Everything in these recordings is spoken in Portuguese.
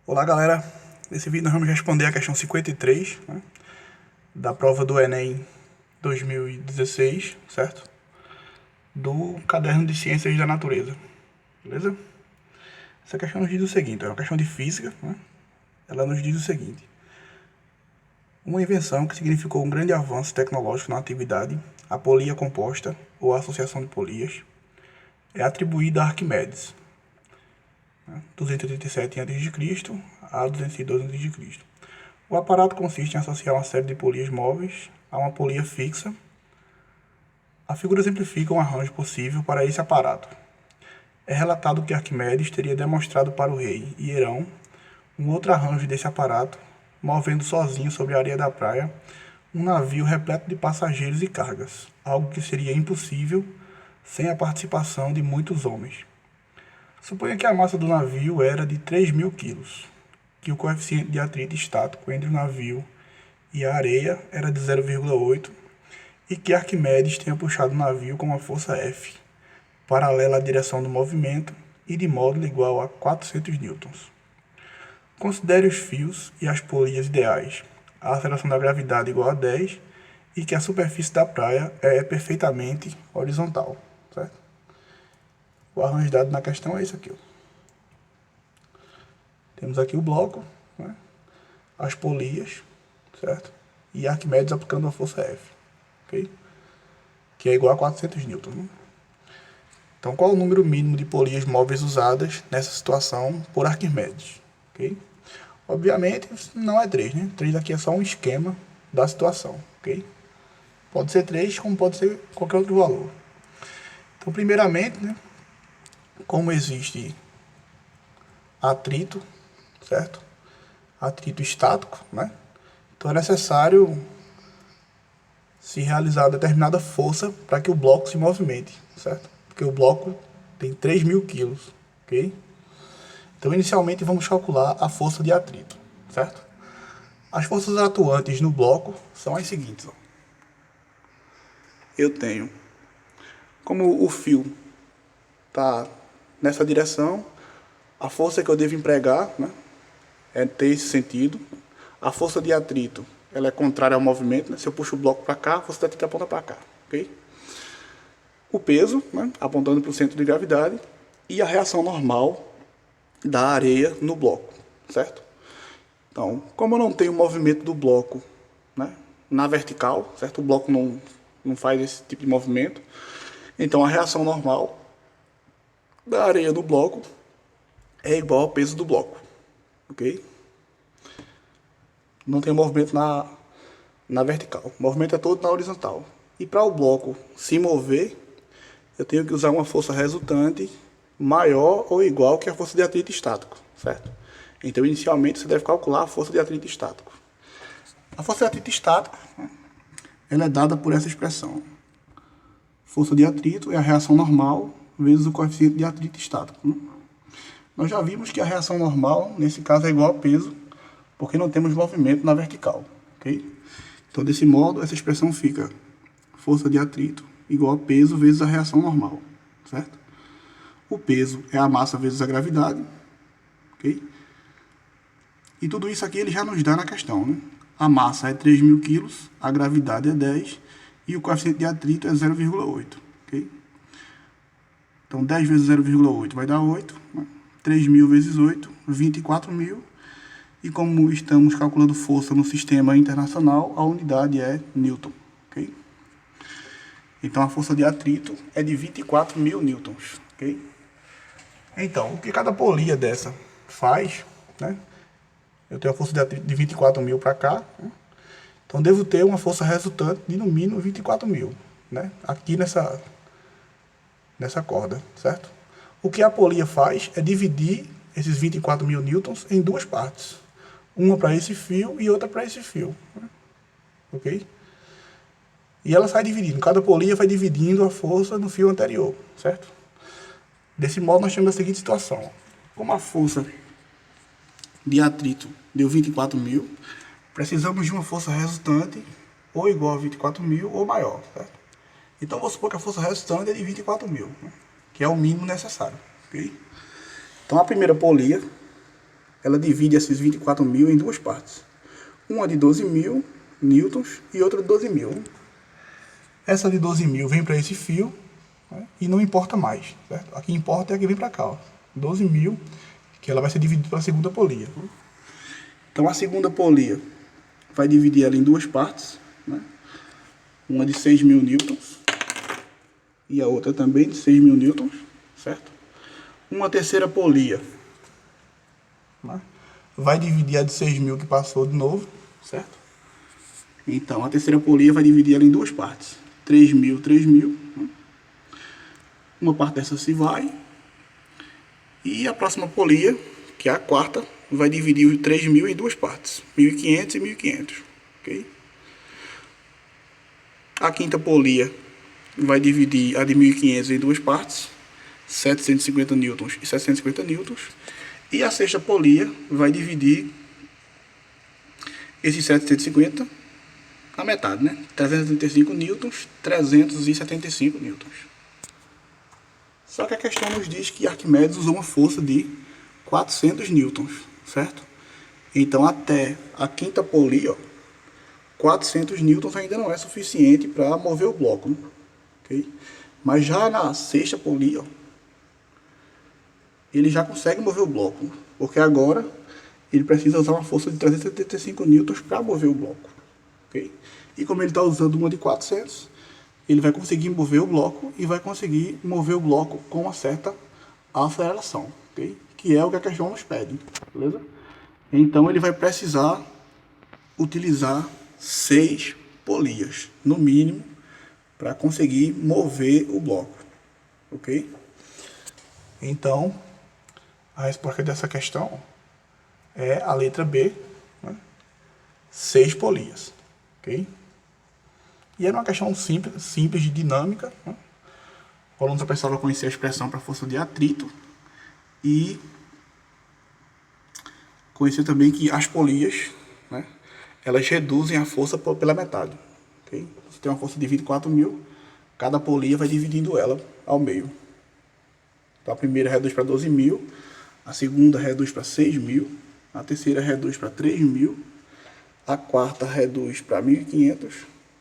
Olá galera, nesse vídeo nós vamos responder a questão 53, né, da prova do Enem 2016, certo? Do caderno de Ciências da Natureza, beleza? Essa questão nos diz o seguinte, é uma questão de física, né? Ela nos diz o seguinte: uma invenção que significou um grande avanço tecnológico na atividade, a polia composta ou a associação de polias, é atribuída a Arquimedes, 287 a.C. a 202 a.C. O aparato consiste em associar uma série de polias móveis a uma polia fixa. A figura exemplifica um arranjo possível para esse aparato. É relatado que Arquimedes teria demonstrado para o rei Hierão um outro arranjo desse aparato, movendo sozinho sobre a areia da praia um navio repleto de passageiros e cargas, algo que seria impossível sem a participação de muitos homens. Suponha que a massa do navio era de 3.000 quilos, que o coeficiente de atrito estático entre o navio e a areia era de 0,8 e que Arquimedes tenha puxado o navio com uma força F, paralela à direção do movimento e de módulo igual a 400 newtons. Considere os fios e as polias ideais, a aceleração da gravidade igual a 10 e que a superfície da praia é perfeitamente horizontal, certo? O arranjo dado na questão é isso aqui. Temos aqui o bloco, né? As polias, certo? E Arquimedes aplicando a força F, ok? Que é igual a 400 newtons. Né? Então, qual é o número mínimo de polias móveis usadas nessa situação por Arquimedes? Ok? Obviamente, não é 3, né? 3 aqui é só um esquema da situação, ok? Pode ser 3, como pode ser qualquer outro valor. Então, primeiramente, né? Como existe atrito, certo? Atrito estático, né? Então é necessário se realizar determinada força para que o bloco se movimente, certo? Porque o bloco tem 3.000 quilos, ok? Então inicialmente vamos calcular a força de atrito, certo? As forças atuantes no bloco são as seguintes. Ó. Eu tenho, como o fio está nessa direção, a força que eu devo empregar, né, é ter esse sentido. A força de atrito ela é contrária ao movimento, né? Se eu puxo o bloco para cá, a força de atrito aponta para cá, ok? O peso, né, apontando para o centro de gravidade, e a reação normal da areia no bloco, certo? Então, como eu não tenho movimento do bloco, né, na vertical, certo? O bloco não faz esse tipo de movimento, então a reação normal da areia no bloco é igual ao peso do bloco, ok? Não tem movimento na vertical, o movimento é todo na horizontal. E para o bloco se mover, eu tenho que usar uma força resultante maior ou igual que a força de atrito estático, certo? Então, inicialmente, você deve calcular a força de atrito estático. A força de atrito estático, ela é dada por essa expressão. Força de atrito é a reação normal vezes o coeficiente de atrito estático. Né? Nós já vimos que a reação normal, nesse caso, é igual ao peso, porque não temos movimento na vertical, ok? Então, desse modo, essa expressão fica força de atrito igual a peso vezes a reação normal, certo? O peso é a massa vezes a gravidade, ok? E tudo isso aqui ele já nos dá na questão, né? A massa é 3.000 quilos, a gravidade é 10 e o coeficiente de atrito é 0,8, ok? Então 10 vezes 0,8 vai dar 8, né? 3.000 vezes 8, 24.000. E como estamos calculando força no sistema internacional, a unidade é Newton, ok? Então a força de atrito é de 24.000 newtons, ok? Então, o que cada polia dessa faz, né? Eu tenho a força de atrito de 24.000 para cá, né? Então devo ter uma força resultante de no mínimo 24.000, né? Aqui nessa corda, certo? O que a polia faz é dividir esses 24.000 newtons em duas partes. Uma para esse fio e outra para esse fio, né? Ok? E ela sai dividindo, cada polia vai dividindo a força no fio anterior, certo? Desse modo nós temos a seguinte situação. Como a força de atrito deu 24.000, precisamos de uma força resultante ou igual a 24.000 ou maior, certo? Então vamos supor que a força resultante é de 24.000, né? Que é o mínimo necessário, ok? Então a primeira polia, ela divide esses 24.000 em duas partes. Uma de 12.000 newtons e outra de 12.000. Essa de 12.000 vem para esse fio, né, e não importa mais, certo? Aqui importa é a que vem para cá, ó, 12.000, que ela vai ser dividida pela segunda polia. Então a segunda polia vai dividir ela em duas partes, né? Uma de 6.000 newtons e a outra também de 6.000 newtons, certo? Uma terceira polia, né, vai dividir a de 6.000 que passou de novo, certo? Então a terceira polia vai dividir ela em duas partes, 3.000, 3.000, né? Uma parte dessa se vai, e a próxima polia, que é a quarta, vai dividir os 3.000 em duas partes, 1.500 e 1.500, ok? A quinta polia vai dividir a de 1.500 em duas partes, 750 newtons e 750 newtons. E a sexta polia vai dividir esses 750 a metade, né? 335 newtons, 375 newtons. Só que a questão nos diz que Arquimedes usou uma força de 400 newtons, certo? Então até a quinta polia, ó, 400 newtons ainda não é suficiente para mover o bloco, né? Okay? Mas já na sexta polia, ó, ele já consegue mover o bloco, porque agora ele precisa usar uma força de 375 newtons para mover o bloco. Okay? E como ele está usando uma de 400, ele vai conseguir mover o bloco e vai conseguir mover o bloco com uma certa aceleração, okay? Que é o que a questão nos pede, beleza? Então ele vai precisar utilizar 6 polias, no mínimo, para conseguir mover o bloco, ok? Então, a resposta dessa questão é a letra B, né? 6 polias, ok? E era uma questão simples de dinâmica, né? O aluno só precisava conhecer a expressão para força de atrito e conhecer também que as polias, né, elas reduzem a força pela metade, ok? Você tem uma força de 24.000, cada polia vai dividindo ela ao meio. Então a primeira reduz para 12.000, a segunda reduz para 6.000, a terceira reduz para 3.000, a quarta reduz para 1.500,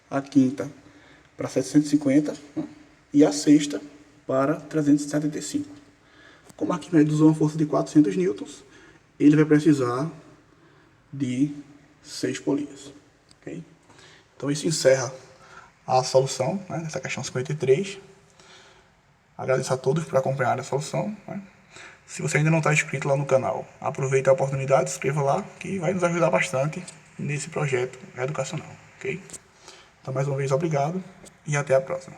a quinta para 750, né, e a sexta para 375. Como Arquimedes usou uma força de 400 newtons, ele vai precisar de 6 polias. Okay? Então isso encerra a solução, né, dessa questão 53. Agradeço a todos por acompanhar a solução, né? Se você ainda não está inscrito lá no canal, aproveite a oportunidade, se inscreva lá, que vai nos ajudar bastante nesse projeto educacional. Okay? Então mais uma vez obrigado e até a próxima.